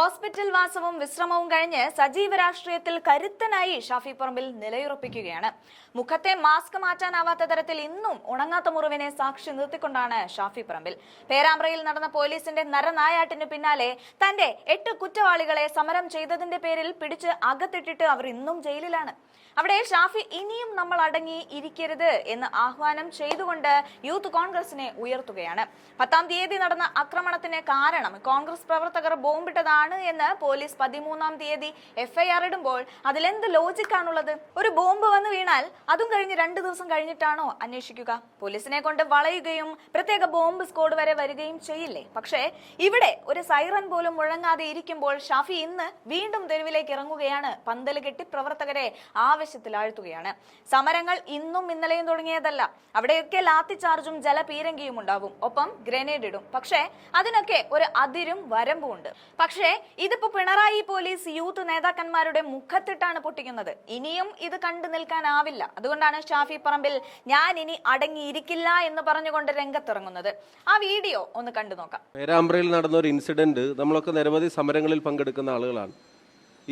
Hospital വാസവും വിശ്രമവും കഴിഞ്ഞ് സജീവ രാഷ്ട്രീയത്തിൽ കരുത്തനായി ഷാഫി പറമ്പിൽ നിലയുറപ്പിക്കുകയാണ്. മുഖത്തെ മാസ്ക് മാറ്റാനാവാത്ത തരത്തിൽ ഇന്നും ഉണങ്ങാത്ത മുറിവിനെ സാക്ഷി നിർത്തിക്കൊണ്ടാണ് ഷാഫി പറമ്പിൽ. പേരാമ്പ്രയിൽ നടന്ന പോലീസിന്റെ നരനായാട്ടിന് പിന്നാലെ തന്റെ 8 കുറ്റവാളികളെ സമരം ചെയ്തതിന്റെ പേരിൽ പിടിച്ച് അകത്തിട്ടിട്ട് അവർ ഇന്നും ജയിലിലാണ്. അവിടെ ഷാഫി ഇനിയും നമ്മൾ അടങ്ങി ഇരിക്കരുത് എന്ന് ആഹ്വാനം ചെയ്തുകൊണ്ട് യൂത്ത് കോൺഗ്രസിനെ ഉയർത്തുകയാണ്. 10-ാം തീയതി നടന്ന ആക്രമണത്തിന് കാരണം കോൺഗ്രസ് പ്രവർത്തകർ ബോംബിട്ടതാണ് എന്ന് പോലീസ് 13-ാം തീയതി FIR ഇടുമ്പോൾ അതിലെന്ത് ലോജിക്കാണുള്ളത്? ഒരു ബോംബ് വന്ന് വീണാൽ അതും കഴിഞ്ഞ് 2 ദിവസം കഴിഞ്ഞിട്ടാണോ അന്വേഷിക്കുക? പോലീസിനെ കൊണ്ട് വളയുകയും പ്രത്യേക ബോംബ് സ്ക്വാഡ് വരെ വരികയും ചെയ്യില്ലേ? പക്ഷേ ഇവിടെ ഒരു സൈറൻ പോലും മുഴങ്ങാതെ ഇരിക്കുമ്പോൾ ഷാഫി ഇന്ന് വീണ്ടും തെരുവിലേക്ക് ഇറങ്ങുകയാണ്. പന്തല് കെട്ടി പ്രവർത്തകരെ ആവശ്യത്തിലാഴ്ത്തുകയാണ്. സമരങ്ങൾ ഇന്നും ഇന്നലെയും തുടങ്ങിയതല്ല. അവിടെയൊക്കെ ലാത്തി ചാർജും ജലപീരങ്കിയും ഉണ്ടാവും, ഒപ്പം ഗ്രനേഡ് ഇടും. പക്ഷേ അതിനൊക്കെ ഒരു അതിരും വരമ്പും ഉണ്ട്. പക്ഷേ ഇതിപ്പോ പിണറായി പോലീസ് യൂത്ത് നേതാക്കന്മാരുടെ മുഖത്തിട്ടാണ് പൊട്ടിക്കുന്നത്. ഇനിയും ഇത് കണ്ടു നിൽക്കാനാവില്ല. അതുകൊണ്ടാണ് ഷാഫി പറമ്പിൽ ഞാൻ ഇനി അടങ്ങിയിരിക്കില്ല എന്ന് പറഞ്ഞുകൊണ്ട് രംഗത്തിറങ്ങുന്നത്. ആ വീഡിയോ ഒന്ന് കണ്ടു നോക്കാം. പേരാമ്പ്രയിൽ നടന്ന ഒരു ഇൻസിഡന്റ്, നമ്മളൊക്കെ നിരവധി സമരങ്ങളിൽ പങ്കെടുക്കുന്ന ആളുകളാണ്.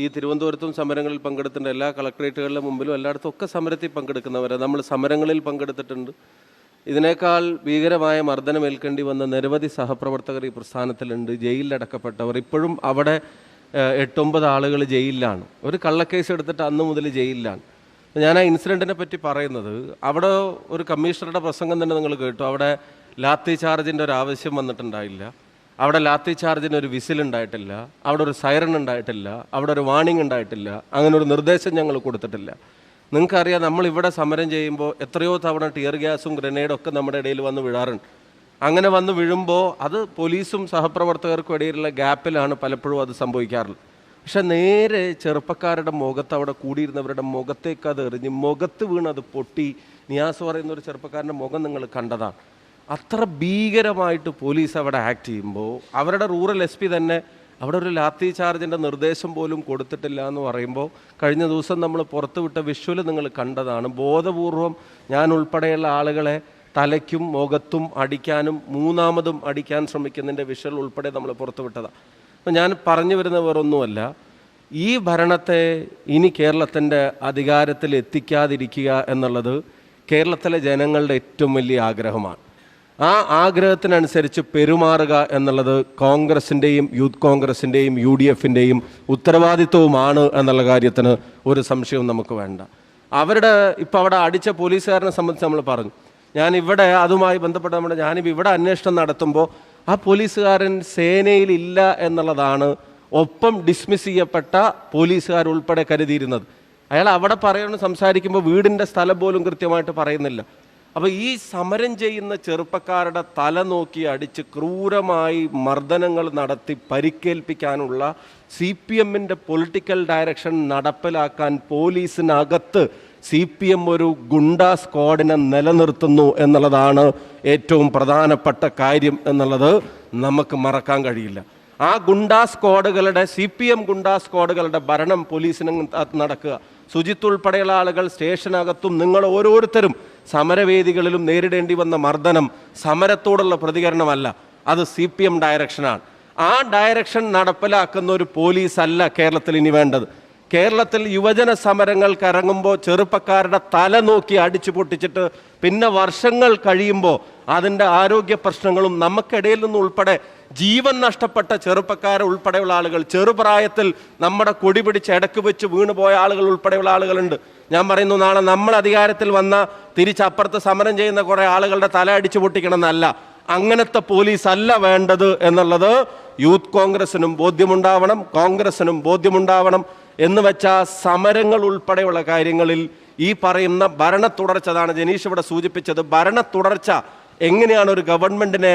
ഈ തിരുവനന്തപുരത്തും സമരങ്ങളിൽ പങ്കെടുത്തിട്ടുണ്ട്. എല്ലാ കളക്ട്രേറ്റുകളുടെ മുമ്പിലും എല്ലായിടത്തും ഒക്കെ സമരത്തിൽ പങ്കെടുക്കുന്നവരെ നമ്മൾ സമരങ്ങളിൽ പങ്കെടുത്തിട്ടുണ്ട്. ഇതിനേക്കാൾ ഭീകരമായ മർദ്ദനമേൽക്കേണ്ടി വന്ന നിരവധി സഹപ്രവർത്തകർ ഈ പ്രസ്ഥാനത്തിലുണ്ട്. ജയിലിലടക്കപ്പെട്ടവർ ഇപ്പോഴും അവിടെ 8-9 ആളുകൾ ജയിലിലാണ്. ഒരു കള്ളക്കേസ് എടുത്തിട്ട് അന്ന് മുതൽ ജയിലിലാണ്. ഞാൻ ആ ഇൻസിഡൻറ്റിനെ പറ്റി പറയുന്നത്, അവിടെ ഒരു കമ്മീഷണറുടെ പ്രസംഗം തന്നെ നിങ്ങൾ കേട്ടു. അവിടെ ലാത്തി ചാർജിൻ്റെ ഒരു ആവശ്യം വന്നിട്ടുണ്ടായില്ല. അവിടെ ലാത്തി ചാർജിന് ഒരു വിസിൽ ഉണ്ടായിട്ടില്ല. അവിടെ ഒരു സൈറൺ ഉണ്ടായിട്ടില്ല. അവിടെ ഒരു വാണിംഗ് ഉണ്ടായിട്ടില്ല. അങ്ങനെ ഒരു നിർദ്ദേശം ഞങ്ങൾ കൊടുത്തിട്ടില്ല. നിങ്ങൾക്കറിയാം, നമ്മളിവിടെ സമരം ചെയ്യുമ്പോൾ എത്രയോ തവണ ടിയർ ഗ്യാസും ഗ്രനേഡും ഒക്കെ നമ്മുടെ ഇടയിൽ വന്ന് വീഴാറുണ്ട്. അങ്ങനെ വന്ന് വീഴുമ്പോൾ അത് പോലീസും സഹപ്രവർത്തകർക്കും ഇടയിലുള്ള ഗ്യാപ്പിലാണ് പലപ്പോഴും അത് സംഭവിക്കാറുള്ളത്. പക്ഷെ നേരെ ചെറുപ്പക്കാരുടെ മുഖത്ത്, അവിടെ കൂടിയിരുന്നവരുടെ മുഖത്തേക്ക് അത് എറിഞ്ഞ് മുഖത്ത് വീണ് അത് പൊട്ടി. നിയാസ് പറയുന്ന ഒരു ചെറുപ്പക്കാരൻ്റെ മുഖം നിങ്ങൾ കണ്ടതാണ്. അത്ര ഭീകരമായിട്ട് പോലീസ് അവിടെ ആക്ട് ചെയ്യുമ്പോൾ അവരുടെ റൂറൽ SP തന്നെ അവിടെ ഒരു ലാത്തി ചാർജിൻ്റെ നിർദ്ദേശം പോലും കൊടുത്തിട്ടില്ല എന്ന് പറയുമ്പോൾ, കഴിഞ്ഞ ദിവസം നമ്മൾ പുറത്തുവിട്ട വിഷ്വൽ നിങ്ങൾ കണ്ടതാണ്. ബോധപൂർവം ഞാൻ ഉൾപ്പെടെയുള്ള ആളുകളെ തലയ്ക്കും മുഖത്തും അടിക്കാനും മൂന്നാമതും അടിക്കാൻ ശ്രമിക്കുന്നതിൻ്റെ വിഷ്വൽ ഉൾപ്പെടെ നമ്മൾ പുറത്തുവിട്ടതാണ്. അപ്പം ഞാൻ പറഞ്ഞു വരുന്ന വേറൊന്നുമല്ല, ഈ ഭരണത്തെ ഇനി കേരളത്തിൻ്റെ അധികാരത്തിൽ എത്തിക്കാതിരിക്കുക എന്നുള്ളത് കേരളത്തിലെ ജനങ്ങളുടെ ഏറ്റവും വലിയ ആഗ്രഹമാണ്. ആ ആഗ്രഹത്തിനനുസരിച്ച് പെരുമാറുക എന്നുള്ളത് കോൺഗ്രസിൻ്റെയും യൂത്ത് കോൺഗ്രസിൻ്റെയും UDFൻ്റെയും ഉത്തരവാദിത്വവുമാണ് എന്നുള്ള കാര്യത്തിന് ഒരു സംശയവും നമുക്ക് വേണ്ട. ഇപ്പോൾ അവിടെ അടിച്ച പോലീസുകാരനെ സംബന്ധിച്ച് നമ്മൾ പറഞ്ഞു. ഞാനിവിടെ അതുമായി ബന്ധപ്പെട്ട് ഞാനിപ്പോൾ ഇവിടെ അന്വേഷണം നടത്തുമ്പോൾ ആ പോലീസുകാരൻ സേനയിലില്ല എന്നുള്ളതാണ് ഒപ്പം ഡിസ്മിസ് ചെയ്യപ്പെട്ട പോലീസുകാരുൾപ്പെടെ കരുതിയിരുന്നത്. അയാൾ അവിടെ സംസാരിക്കുമ്പോൾ വീടിൻ്റെ സ്ഥലം പോലും കൃത്യമായിട്ട് പറയുന്നില്ല. അപ്പോൾ ഈ സമരം ചെയ്യുന്ന ചെറുപ്പക്കാരുടെ തല നോക്കി അടിച്ച് ക്രൂരമായി മർദ്ദനങ്ങൾ നടത്തി പരിക്കേൽപ്പിക്കാനുള്ള CPMൻ്റെ പൊളിറ്റിക്കൽ ഡയറക്ഷൻ നടപ്പിലാക്കാൻ പോലീസിനകത്ത് CPM ഒരു ഗുണ്ടാ സ്ക്വാഡിനെ നിലനിർത്തുന്നു എന്നുള്ളതാണ് ഏറ്റവും പ്രധാനപ്പെട്ട കാര്യം എന്നുള്ളത് നമുക്ക് മറക്കാൻ കഴിയില്ല. ആ ഗുണ്ടാ സ്ക്വാഡുകളുടെ CPM ഗുണ്ടാ സ്ക്വാഡുകളുടെ ഭരണം പോലീസിന് നടക്കുക. സുജിത്ത് ഉൾപ്പെടെയുള്ള ആളുകൾ സ്റ്റേഷനകത്തും നിങ്ങൾ ഓരോരുത്തരും സമരവേദികളിലും നേരിടേണ്ടി വന്ന മർദ്ദനം സമരത്തോടുള്ള പ്രതികരണമല്ല, അത് CPM ഡയറക്ഷനാണ്. ആ ഡയറക്ഷൻ നടപ്പിലാക്കുന്ന ഒരു പോലീസ് അല്ല കേരളത്തിൽ ഇനി വേണ്ടത്. കേരളത്തിൽ യുവജന സമരങ്ങൾക്ക് ഇറങ്ങുമ്പോൾ ചെറുപ്പക്കാരുടെ തല നോക്കി അടിച്ചു പൊട്ടിച്ചിട്ട് പിന്നെ വർഷങ്ങൾ കഴിയുമ്പോൾ അതിൻ്റെ ആരോഗ്യ പ്രശ്നങ്ങളും നമുക്കിടയിൽ നിന്നും ഉൾപ്പെടെ ജീവൻ നഷ്ടപ്പെട്ട ചെറുപ്പക്കാരെ ഉൾപ്പെടെയുള്ള ആളുകൾ, ചെറുപ്രായത്തിൽ നമ്മുടെ കൊടി പിടിച്ച് ഇടക്ക് വെച്ച് വീണുപോയ ആളുകൾ ഉൾപ്പെടെയുള്ള ആളുകളുണ്ട്. ഞാൻ പറയുന്നു, നാളെ നമ്മൾ അധികാരത്തിൽ വന്ന തിരിച്ചപ്പുറത്ത് സമരം ചെയ്യുന്ന കുറേ ആളുകളുടെ തല അടിച്ചു പൊട്ടിക്കണം എന്നല്ല. അങ്ങനത്തെ പോലീസ് അല്ല വേണ്ടത് എന്നുള്ളത് യൂത്ത് കോൺഗ്രസിനും ബോധ്യമുണ്ടാവണം, കോൺഗ്രസിനും ബോധ്യമുണ്ടാവണം. എന്ന് വെച്ചാൽ സമരങ്ങൾ ഉൾപ്പെടെയുള്ള കാര്യങ്ങളിൽ ഈ പറയുന്ന ഭരണ തുടർച്ച, അതാണ് ജനീഷ് ഇവിടെ സൂചിപ്പിച്ചത്, ഭരണ തുടർച്ച എങ്ങനെയാണ് ഒരു ഗവൺമെന്റിനെ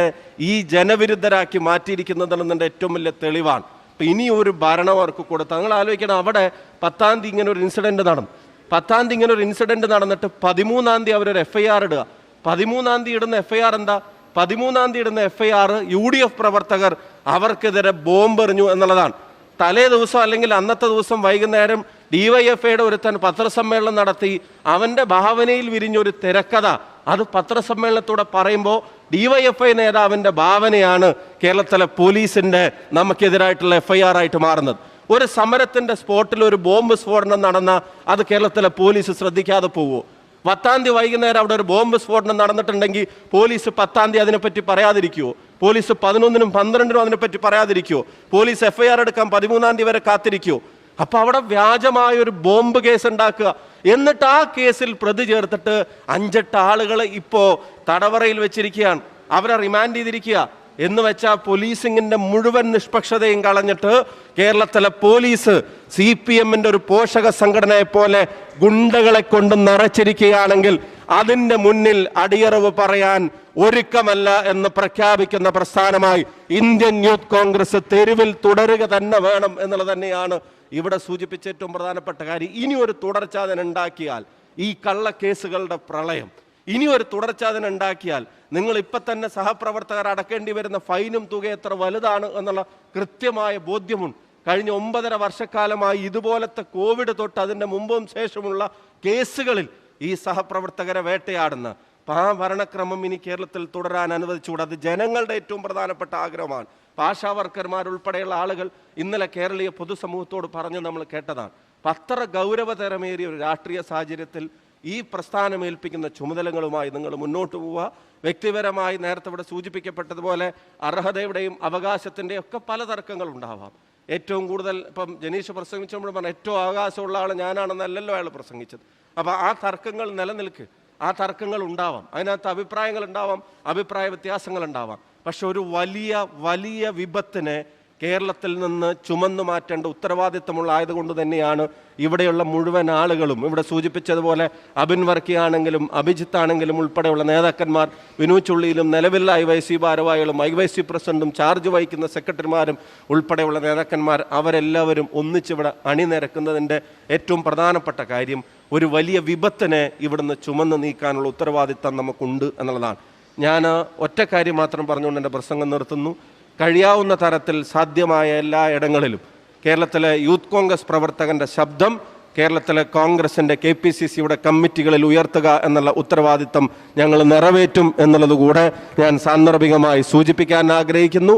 ഈ ജനവിരുദ്ധരാക്കി മാറ്റിയിരിക്കുന്നത് എന്നതിൻ്റെ ഏറ്റവും വലിയ തെളിവാണ്. അപ്പം ഇനി ഒരു ഭരണം അവർക്ക് കൊടുത്ത് നിങ്ങൾ ആലോചിക്കണം. അവിടെ 10-ാം തീയതി ഇങ്ങനെ ഒരു ഇൻസിഡൻറ്റ് നടന്നു. 10-ാം തീയതി ഇങ്ങനെ ഒരു ഇൻസിഡൻറ്റ് നടന്നിട്ട് 13-ാം തീയതി അവരൊരു FIR ഇടുക. 13-ാം തീയതി ഇടുന്ന FIR എന്താ? 13-ാം തീയതി ഇടുന്ന FIR UDF പ്രവർത്തകർ അവർക്കെതിരെ ബോംബ് എറിഞ്ഞു എന്നുള്ളതാണ്. തലേ ദിവസം അല്ലെങ്കിൽ അന്നത്തെ ദിവസം വൈകുന്നേരം ഡിവൈഎഫ്ഐയുടെ ഒരുത്തൻ പത്രസമ്മേളനം നടത്തി അവൻ്റെ ഭാവനയിൽ വിരിഞ്ഞൊരു തിരക്കഥ അത് പത്രസമ്മേളനത്തോടെ പറയുമ്പോൾ ഡിവൈഎഫ്ഐ നേതാവിൻ്റെ ഭാവനയാണ് കേരളത്തിലെ പോലീസിൻ്റെ നമുക്കെതിരായിട്ടുള്ള FIR ആയിട്ട് മാറുന്നത്. ഒരു സമരത്തിൻ്റെ സ്പോട്ടിൽ ഒരു ബോംബ് സ്ഫോടനം നടന്ന അത് കേരളത്തിലെ പോലീസ് ശ്രദ്ധിക്കാതെ പോവുമോ? 10-ാം തീയതി വൈകുന്നേരം അവിടെ ഒരു ബോംബ് സ്ഫോടനം നടന്നിട്ടുണ്ടെങ്കിൽ പോലീസ് 10-ാം തീയതി അതിനെപ്പറ്റി പറയാതിരിക്കുമോ? പോലീസ് 11-നും 12-നും അതിനെപ്പറ്റി പറയാതിരിക്കുമോ? പോലീസ് FIR എടുക്കാൻ 13-ാം തീയതി വരെ കാത്തിരിക്കുമോ? അപ്പോൾ അവിടെ വ്യാജമായ ഒരു ബോംബ് കേസ് ഉണ്ടാക്കുക, എന്നിട്ട് ആ കേസിൽ പ്രതി ചേർത്തിട്ട് 5-8 ആളുകൾ ഇപ്പോൾ തടവറയിൽ വെച്ചിരിക്കുകയാണ്, അവരെ റിമാൻഡ് ചെയ്തിരിക്കുക. എന്ന് വെച്ചാൽ പോലീസിങ്ങിൻ്റെ മുഴുവൻ നിഷ്പക്ഷതയും കളഞ്ഞിട്ട് കേരളത്തിലെ പോലീസ് CPM-ന്റെ ഒരു പോഷക സംഘടനയെ പോലെ ഗുണ്ടകളെ കൊണ്ട് നിറച്ചിരിക്കുകയാണെങ്കിൽ അതിൻ്റെ മുന്നിൽ അടിയറവ് പറയാൻ ഒരുക്കമല്ല എന്ന് പ്രഖ്യാപിക്കുന്ന പ്രസ്ഥാനമായി ഇന്ത്യൻ യൂത്ത് കോൺഗ്രസ് തെരുവിൽ തുടരുക തന്നെ വേണം എന്നുള്ളത് തന്നെയാണ് ഇവിടെ സൂചിപ്പിച്ച ഏറ്റവും പ്രധാനപ്പെട്ട കാര്യം. ഇനി ഒരു തുടർച്ച അതിനുണ്ടാക്കിയാൽ ഈ കള്ളക്കേസുകളുടെ പ്രളയം ഇനി ഒരു തുടർച്ച അതിനുണ്ടാക്കിയാൽ നിങ്ങൾ ഇപ്പം തന്നെ സഹപ്രവർത്തകർ അടക്കേണ്ടി വരുന്ന ഫൈനും തുക എത്ര വലുതാണ് എന്നുള്ള കൃത്യമായ ബോധ്യമുണ്ട്. കഴിഞ്ഞ 9.5 വർഷക്കാലമായി ഇതുപോലത്തെ കോവിഡ് തൊട്ട് അതിൻ്റെ മുമ്പും ശേഷമുള്ള കേസുകളിൽ ഈ സഹപ്രവർത്തകരെ വേട്ടയാടുന്ന ആ ഭരണക്രമം ഇനി കേരളത്തിൽ തുടരാൻ അനുവദിച്ചുകൂടാ. അത് ജനങ്ങളുടെ ഏറ്റവും പ്രധാനപ്പെട്ട ആഗ്രഹമാണ്. ആശാ വർക്കർമാരുൾപ്പെടെയുള്ള ആളുകൾ ഇന്നലെ കേരളീയ പൊതുസമൂഹത്തോട് പറഞ്ഞ് നമ്മൾ കേട്ടതാണ്. അത്ര ഗൗരവതരമേറിയ ഒരു രാഷ്ട്രീയ സാഹചര്യത്തിൽ ഈ പ്രസ്ഥാനം ഏൽപ്പിക്കുന്ന ചുമതലകളുമായി നിങ്ങൾ മുന്നോട്ട് പോവുക. വ്യക്തിപരമായി നേരത്തെ ഇവിടെ സൂചിപ്പിക്കപ്പെട്ടതുപോലെ അർഹതയുടെയും അവകാശത്തിൻ്റെയും ഒക്കെ പല തർക്കങ്ങൾ ഉണ്ടാവാം. ഏറ്റവും കൂടുതൽ ഇപ്പം ജനീഷ് പ്രസംഗിച്ചപ്പോൾ പറഞ്ഞാൽ ഏറ്റവും അവകാശമുള്ള ആൾ ഞാനാണെന്നല്ലല്ലോ അയാൾ പ്രസംഗിച്ചത്. അപ്പോൾ ആ തർക്കങ്ങൾ നിലനിൽക്ക്, ആ തർക്കങ്ങൾ ഉണ്ടാവാം, അതിനകത്ത് അഭിപ്രായങ്ങൾ ഉണ്ടാവാം, അഭിപ്രായ വ്യത്യാസങ്ങൾ ഉണ്ടാവാം. പക്ഷെ ഒരു വലിയ വലിയ വിപത്തിനെ കേരളത്തിൽ നിന്ന് ചുമന്നു മാറ്റേണ്ട ഉത്തരവാദിത്തമുള്ള ആയതുകൊണ്ട് തന്നെയാണ് ഇവിടെയുള്ള മുഴുവൻ ആളുകളും ഇവിടെ സൂചിപ്പിച്ചതുപോലെ അബിൻ വർക്കിയാണെങ്കിലും അഭിജിത്താണെങ്കിലും ഉൾപ്പെടെയുള്ള നേതാക്കന്മാർ, വിനു ചുള്ളിയിലും നിലവിലുള്ള IYC ഭാരവാഹികളും IYC പ്രസിഡന്റും ചാർജ് വഹിക്കുന്ന സെക്രട്ടറിമാരും ഉൾപ്പെടെയുള്ള നേതാക്കന്മാർ അവരെല്ലാവരും ഒന്നിച്ചിവിടെ അണിനിരക്കുന്നതിൻ്റെ ഏറ്റവും പ്രധാനപ്പെട്ട കാര്യം ഒരു വലിയ വിപത്തിനെ ഇവിടുന്ന് ചുമന്ന് നീക്കാനുള്ള ഉത്തരവാദിത്തം നമുക്കുണ്ട് എന്നുള്ളതാണ്. ഞാൻ ഒറ്റ കാര്യം മാത്രം പറഞ്ഞുകൊണ്ട് എൻ്റെ പ്രസംഗം നിർത്തുന്നു. കഴിയാവുന്ന തരത്തിൽ സാധ്യമായ എല്ലാ ഇടങ്ങളിലും കേരളത്തിലെ യൂത്ത് കോൺഗ്രസ് പ്രവർത്തകൻ്റെ ശബ്ദം കേരളത്തിലെ കോൺഗ്രസിൻ്റെ KPCCയുടെ കമ്മിറ്റികളിൽ ഉയർത്തുക എന്നുള്ള ഉത്തരവാദിത്തം ഞങ്ങൾ നിറവേറ്റും എന്നുള്ളത് കൂടെ ഞാൻ സാന്ദർഭികമായി സൂചിപ്പിക്കാൻ ആഗ്രഹിക്കുന്നു.